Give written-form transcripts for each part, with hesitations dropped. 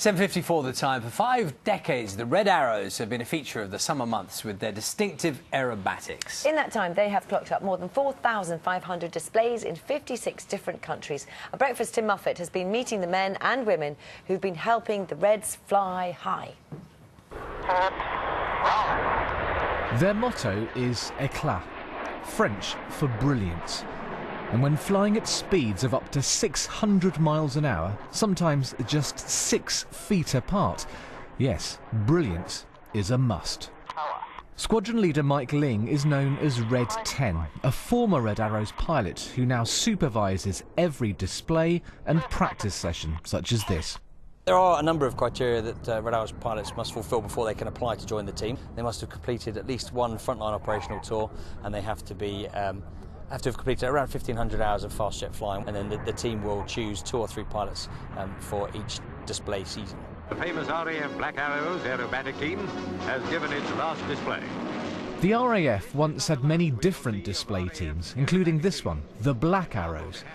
7:54 the time. For 5 decades, the Red Arrows have been a feature of the summer months with their distinctive aerobatics. In that time, they have clocked up more than 4,500 displays in 56 different countries. Our breakfast Tim Muffet has been meeting the men and women who've been helping the Reds fly high. Their motto is éclat, French for brilliance. And when flying at speeds of up to 600 miles an hour, sometimes just 6 feet apart, yes, brilliance is a must. Squadron leader Mike Ling is known as Red 10, a former Red Arrows pilot who now supervises every display and practice session such as this. There are a number of criteria that Red Arrows pilots must fulfil before they can apply to join the team. They must have completed at least one frontline operational tour, and they have to have completed around 1,500 hours of fast jet flying, and then the team will choose 2 or 3 pilots for each display season. The famous RAF Black Arrows aerobatic team has given its last display. The RAF once had many different display teams, including this one, the Black Arrows.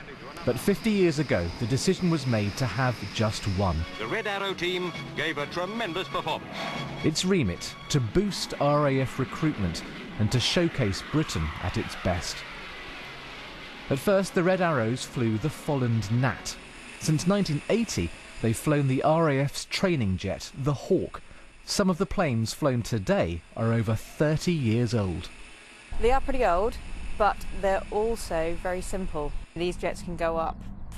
But 50 years ago, the decision was made to have just one. The Red Arrow team gave a tremendous performance. Its remit to boost RAF recruitment and to showcase Britain at its best. At first, the Red Arrows flew the Folland Gnat. Since 1980, they've flown the RAF's training jet, the Hawk. Some of the planes flown today are over 30 years old. They are pretty old, but they're also very simple. These jets can go up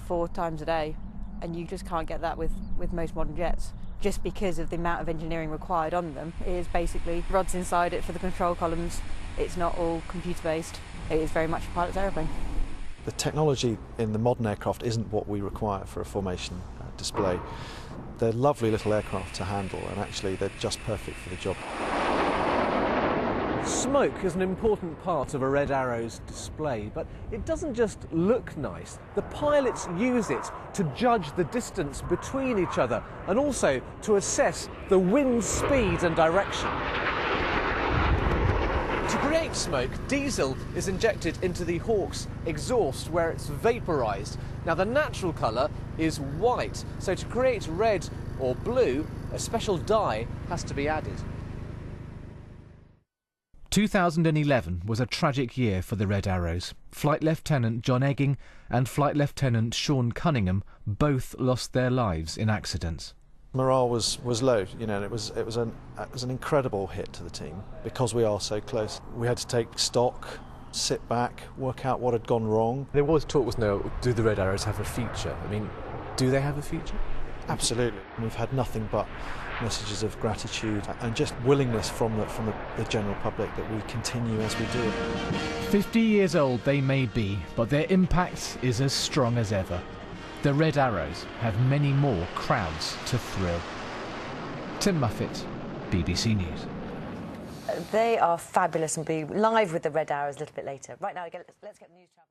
4 times a day, and you just can't get that with most modern jets. Just because of the amount of engineering required on them. It is basically rods inside it for the control columns. It's not all computer-based. It is very much a pilot's aeroplane. The technology in the modern aircraft isn't what we require for a formation display. They're lovely little aircraft to handle, and actually they're just perfect for the job. Smoke is an important part of a Red Arrows display, but it doesn't just look nice. The pilots use it to judge the distance between each other and also to assess the wind speed and direction. To create smoke, diesel is injected into the Hawk's exhaust where it's vaporised. Now the natural colour is white, so to create red or blue, a special dye has to be added. 2011 was a tragic year for the Red Arrows. Flight Lieutenant John Egging and Flight Lieutenant Sean Cunningham both lost their lives in accidents. Morale was low, you know, and it was an incredible hit to the team because we are so close. We had to take stock, sit back, work out what had gone wrong. There was talk, wasn't there, do the Red Arrows have a future? I mean, do they have a future? Absolutely. We've had nothing but messages of gratitude and just willingness from the general public that we continue as we do. 50 years old they may be, but their impact is as strong as ever. The Red Arrows have many more crowds to thrill. Tim Muffet, BBC News. They are fabulous and will be live with the Red Arrows a little bit later. Right now, let's get the news travel.